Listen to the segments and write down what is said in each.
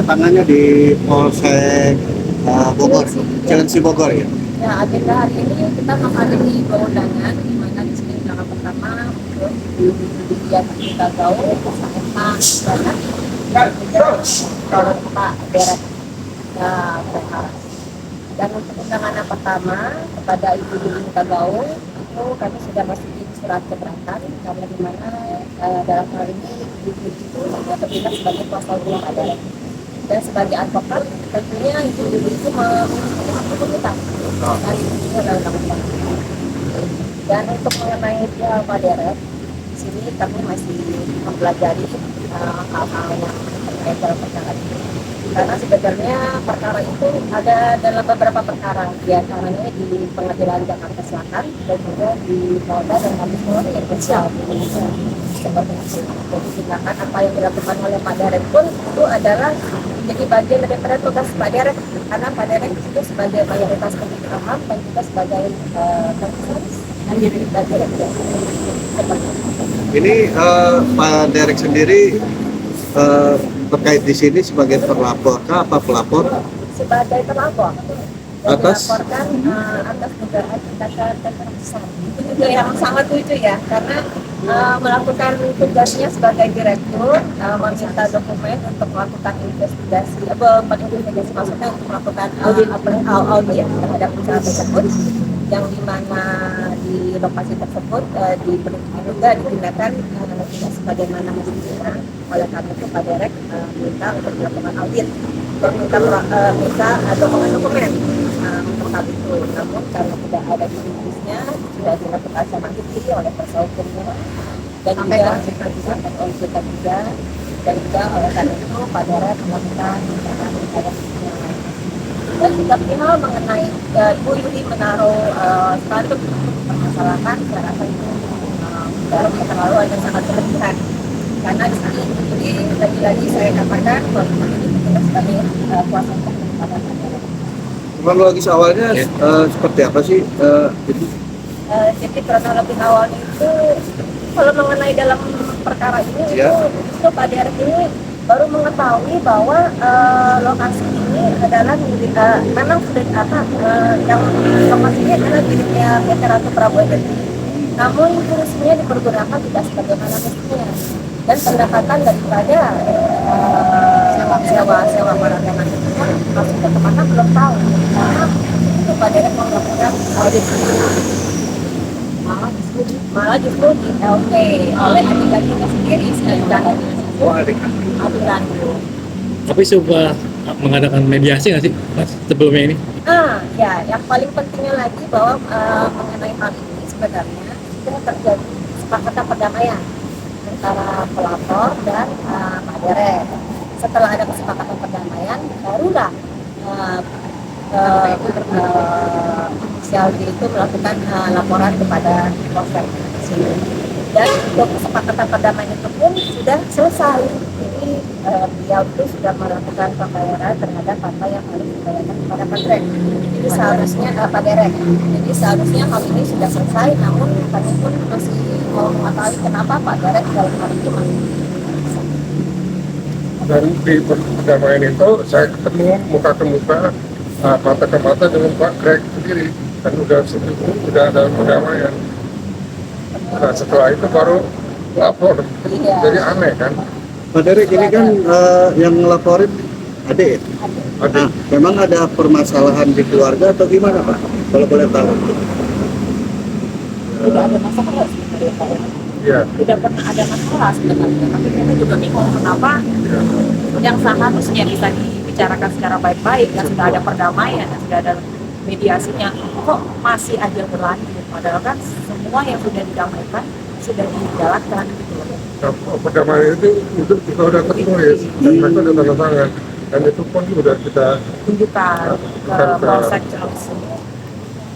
kedatangannya di Polsek Bogor, Cilengsi Bogor ya. Ya, agenda hari ini kita menghadiri dua undangan, di mana di sini undangan pertama untuk Dian kita gaul bersama Pak dan Pak Derek Berharas. Dan untuk undangan yang pertama kepada Ibu Dinita Gaul itu kami sudah masukin surat keberatan karena di mana dalam hal ini Ibu itu terlibat sebagai kuasa hukum Pak Derek. Dan sebagai advokat tentunya Ibu itu memenuhi kita dan itu adalah undang-undang. Dan untuk mengenai Pak Derek, di sini kami masih mempelajari hal-hal yang terkait dalam perkara ini. Karena sebenarnya perkara itu ada dalam beberapa perkara, di antaranya di Pengadilan Jakarta Selatan dan juga di Polda dan Mabes Polri yang spesial seperti itu. Jadi tindakan apa yang dilakukan oleh Pak Derek pun itu adalah jadi bagian daripada tugas Pak Derek, karena Pak Derek itu sebagai mayoritas pendidik ham dan juga sebagai komisaris dan jadi bagian Ini Pak Derek sendiri terkait di sini sebagai pelapor apa pelapor? Sebagai pelapor. Atas Atas dugaan tindakan kekerasan. Itu juga yang sangat lucu ya, karena melakukan tugasnya sebagai direktur, meminta dokumen untuk melakukan investigasi, maksudnya untuk melakukan audit terhadap perusahaan tersebut, yang dimana di lokasi tersebut diduga ditindakan tidak sebagaimana mestinya. Oleh karena itu Pak Derek minta untuk melakukan audit, minta dokumen untuk hal itu. Namun karena tidak ada di bisnisnya, sudah dilakukan sama itu oleh kuasa hukumnya dan juga disampaikan oleh kita juga, dan juga oleh karena itu Pak Derek melakukan tindakan terhadap dan juga perihal mengenai Ibu Yudi menaruh spanduk permasalahan, saya rasa itu dalam keterlaluan yang sangat berlebihan. Karena di sini Yudi lagi-lagi saya katakan bahwa ini kita sebagai kuasa hukum kepada Pak Derek. Kronologis awalnya seperti apa sih? Jadi kronologi awalnya itu kalau mengenai dalam perkara ini itu Pak Derek ini baru mengetahui bahwa lokasi ini adalah milik memang sudah yang lokasi ini adalah miliknya PT Ratu Prabu Energi. Namun fungsinya dipergunakan tidak sebagaimana mestinya, dan pendapatan daripada sewa perancangan itu maksudnya kemana belum tahu. Karena itu Pak Derek mau melakukan audit malah justru di LP oleh adik kita sendiri sedangkan aturan. Tapi coba mengadakan mediasi nggak sih Mas sebelumnya ini? Ya, yang paling pentingnya lagi bahwa mengenai hal ini sebenarnya sudah terjadi kesepakatan perdamaian antara pelapor dan Pak Derek. Setelah ada kesepakatan perdamaian, barulah inisial D itu melakukan laporan kepada Polsek sini. Dan untuk kesepakatan perdamaian itu pun sudah selesai. Jadi beliau itu sudah melakukan pembayaran terhadap apa yang harus dibayarkan kepada Pak Derek. Jadi seharusnya Pak Derek. Jadi seharusnya hal ini sudah selesai, namun kami pun masih mau mengetahui kenapa Pak Derek dalam hal ini masih. Dan di perdamaian itu saya ketemu muka ke muka, mata ke mata dengan Pak Greg sendiri, dan udah ada perdamaian. Nah setelah itu baru lapor, jadi aneh kan? Pak Derek ini kan yang ngelaporin adik ya? Adik. Memang ada permasalahan di keluarga atau gimana Pak? Kalau boleh tahu. Tidak ada masalah sebenarnya Pak. Iya. Tidak pernah ada masalah sebenarnya, tapi kita juga bingung kenapa yang seharusnya bisa dibicarakan secara baik-baik, yang sudah ada perdamaian, yang sudah ada mediasinya, kok masih aja berlanjut, padahal kan semua yang sudah didamaikan sudah dijalankan gitu loh. Nah, perdamaian itu kita udah tertulis dan mereka udah tanda tangan, dan itu pun sudah kita tunjukkan ke Polsek Cilengsi.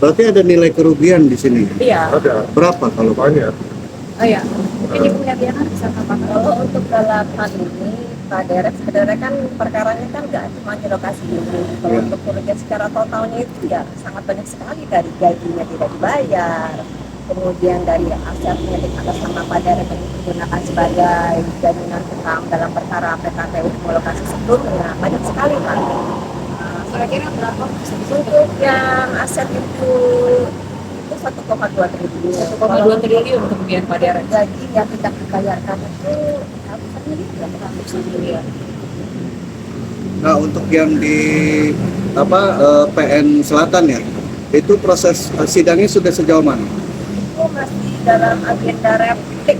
Berarti ada nilai kerugian di sini? Iya. ada Berapa kalau banyak. Oh iya, mungkin Ibu Yabiana bisa tambahkan. Kalau untuk dalam hal ini, Pak Derek sebenarnya kan perkaranya kan nggak cuma di lokasi ini. Kalau untuk kerugian secara totalnya itu ya sangat banyak sekali, dari gajinya tidak dibayar, kemudian dari aset milik atas nama Pak Derek yang digunakan sebagai jaminan utang dalam perkara PKPU lokasi sebelumnya banyak sekali Pak. Kira-kira berapa untuk yang aset itu 1,2 triliun. 1,2 triliun kemudian Pak Derek. Gaji yang tidak dibayarkan itu ratusan miliar. Nah, untuk yang di PN Selatan ya, itu proses sidangnya sudah sejauh mana? Itu masih dalam agenda replik.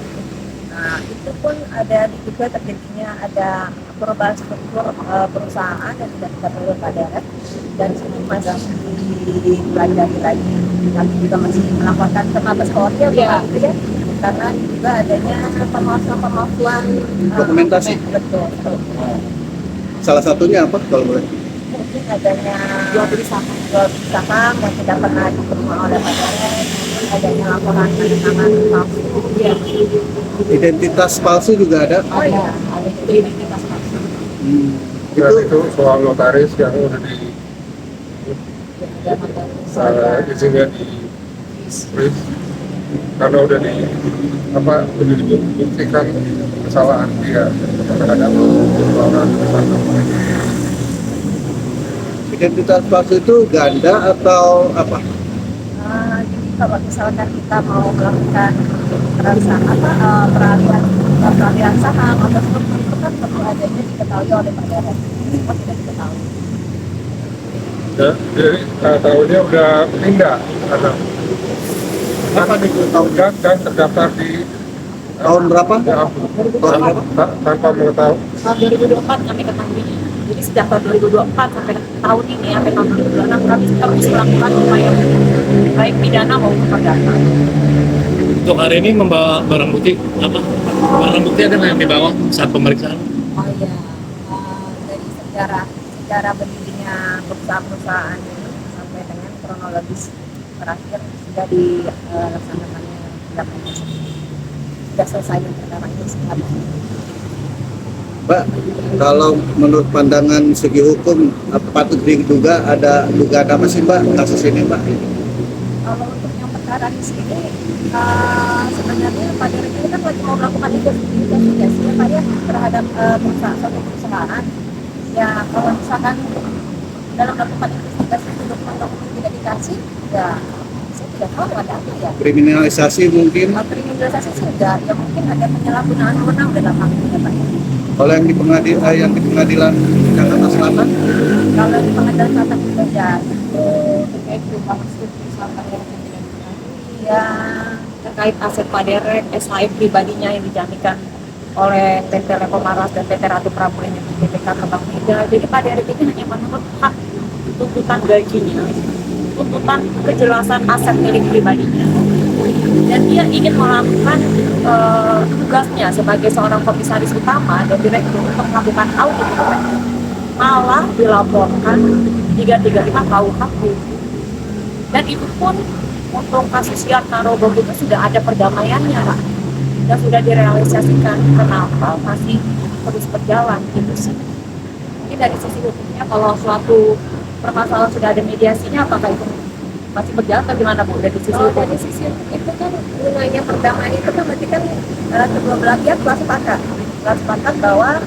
Nah, itu pun ada juga terjadinya ada perubahan struktur perusahaan yang tidak diketahui Pak Derek dan ini masih dipelajari lagi. Kami juga masih melaporkan ke Mabes Polri ya, ya, karena juga adanya pemalsuan Dokumentasi. betul. Salah satunya apa kalau boleh? Mungkin adanya jual beli saham yang tidak pernah diterima oleh Pak Derek, adanya laporan tangan palsu. Ya. Identitas palsu juga ada? Oh iya, ada identitas palsu. Dan itu soal notaris yang udah di izinnya di freeze karena udah dibuktikan kesalahan dia terhadap orang tersangka. Identitas palsu itu ganda atau apa? Jadi kalau misalkan kita mau melakukan peralihan saham atau struktur itu kan perlu adanya diketahui oleh Pak Derek. Ini semua tidak diketahui. Jadi tahunnya udah pindah karena dan terdaftar di Tahun berapa? ya, Tahun berapa? tanpa mengetahui. Tahun 2024 kami ketahuinya. Jadi sejak tahun 2024 sampai tahun ini sampai tahun 2026 kami terus melakukan upaya baik pidana maupun perdata. Untuk hari ini membawa barang bukti apa? Barang bukti ada nggak yang dibawa saat pemeriksaan? Oh iya, dari sejarah berdirinya perusahaan-perusahaan ini sampai dengan kronologis terakhir sudah dilaksanakannya tindak lanjut. Sudah selesai perkara itu sekarang. Mbak, kalau menurut pandangan segi hukum, patut diduga ada dugaan apa sih Mbak kasus ini Mbak? Kalau untuk yang perkara di sini, sebenarnya Pak Derek ini kan lagi mau melakukan investigasi ya Pak ya terhadap suatu perusahaan. Ya kalau misalkan dalam melakukan investigasi itu dokumen-dokumen tidak dikasih, ya saya tidak tahu ada apa ya. Kriminalisasi mungkin? Kriminalisasi sudah, ya mungkin ada penyalahgunaan wewenang dalam hal ini ya Pak. Kalau yang di pengadilan Jakarta Selatan? Kalau di pengadilan selatan juga ya itu Terkait perubahan struktur Pak Derek yang tidak diketahui. ya Terkait aset Pak Derek, SHM pribadinya yang dijaminkan oleh PT Lekomaras dan PT Ratu Prabu yang BPK Kebang Mega. Jadi Pak Derek ini hanya menuntut hak tuntutan gajinya, tuntutan kejelasan aset milik pribadinya. Dan dia ingin melakukan tugasnya sebagai seorang komisaris utama dan direktur untuk melakukan audit BUMN. Malah dilaporkan 335 KUHP. Dan itu pun untuk kasus Yat Narogong itu sudah ada perdamaiannya, Pak. Dan sudah direalisasikan. Kenapa masih terus berjalan gitu sih? Jadi dari sisi hukumnya kalau suatu permasalahan sudah ada mediasinya, apakah itu masih berjalan atau gimana Bu dari sisi hukum? dari sisi itu kan gunanya perdamaian itu kan berarti kan kedua belah pihak telah sepakat bahwa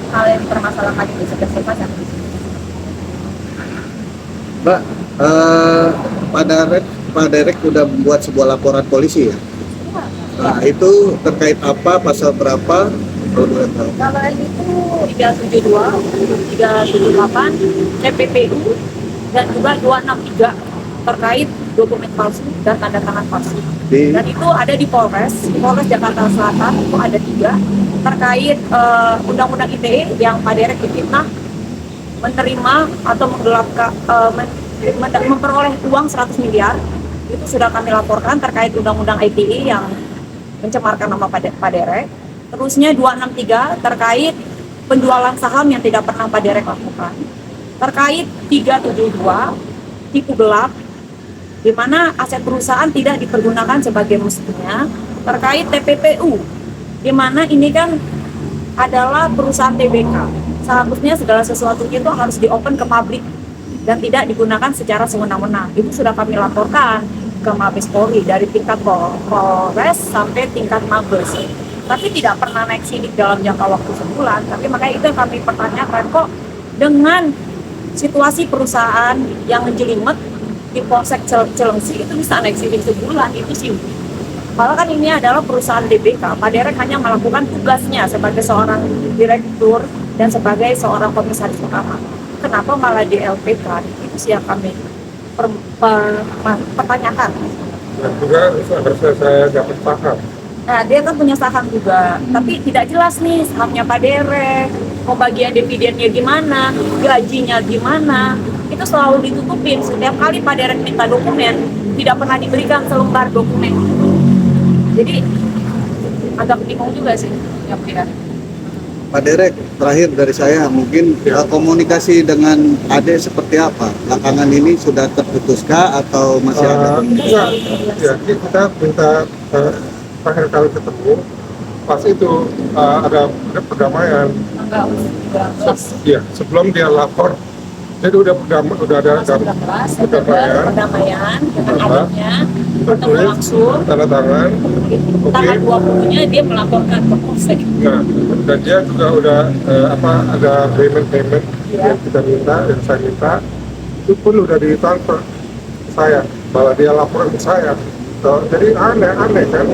hal yang dipermasalahkan itu sudah selesai sampai di sini. Mbak, Pak Derek udah membuat sebuah laporan polisi ya? Nah, itu terkait apa, pasal berapa? Kalau boleh tahu. Kalau yang itu 372, 378, TPPU, dan juga 263 terkait dokumen palsu dan tanda tangan palsu. Dan itu ada di Polres Jakarta Selatan itu ada 3 terkait Undang-Undang ITE yang Pak Derek difitnah menerima atau memperoleh uang 100 miliar. Itu sudah kami laporkan terkait Undang-Undang ITE yang mencemarkan nama Pak Derek. Terusnya 263 terkait penjualan saham yang tidak pernah Pak Derek lakukan. Terkait 372 tipu gelap di mana aset perusahaan tidak dipergunakan sebagai mestinya. Terkait TPPU di mana ini kan adalah perusahaan TBK. Seharusnya segala sesuatu itu harus di-open ke publik dan tidak digunakan secara sewenang-wenang. Itu sudah kami laporkan ke Mabes Polri dari tingkat Polres sampai tingkat Mabes. Tapi tidak pernah naik sidik dalam jangka waktu sebulan. Tapi makanya itu yang kami pertanyakan, kok dengan situasi perusahaan yang menjelimet di Polsek Cilengsi itu bisa naik sidik sebulan, itu sih. Malah kan ini adalah perusahaan DBK, Pak Derek hanya melakukan tugasnya sebagai seorang direktur dan sebagai seorang komisaris utama. Kenapa malah di LPK? Itu sih yang kami pertanyakan. Dan juga harus saya dapat paham. Nah, dia kan punya saham juga, tapi tidak jelas nih sahamnya Pak Derek, pembagian dividennya gimana, gajinya gimana, itu selalu ditutupin. Setiap kali Pak Derek minta dokumen, tidak pernah diberikan selembar dokumen. Jadi agak bingung juga sih, ya Pak ya. Pak Derek, terakhir dari saya, mungkin komunikasi dengan Ade seperti apa? Belakangan ini sudah terputuskah atau masih ada? Enggak, ya kita minta terakhir kali ketemu pas itu ada perdamaian. Enggak, Ya, sebelum dia lapor, jadi udah ada perdamaian dengan adiknya, bertemu langsung, tanda tangan. tanggal 20-nya dia melaporkan ke Polsek. Nah, dan dia juga udah ada payment yang kita minta, yang saya minta, itu pun udah ditransfer ke saya, malah dia laporan ke saya. So, jadi aneh kan.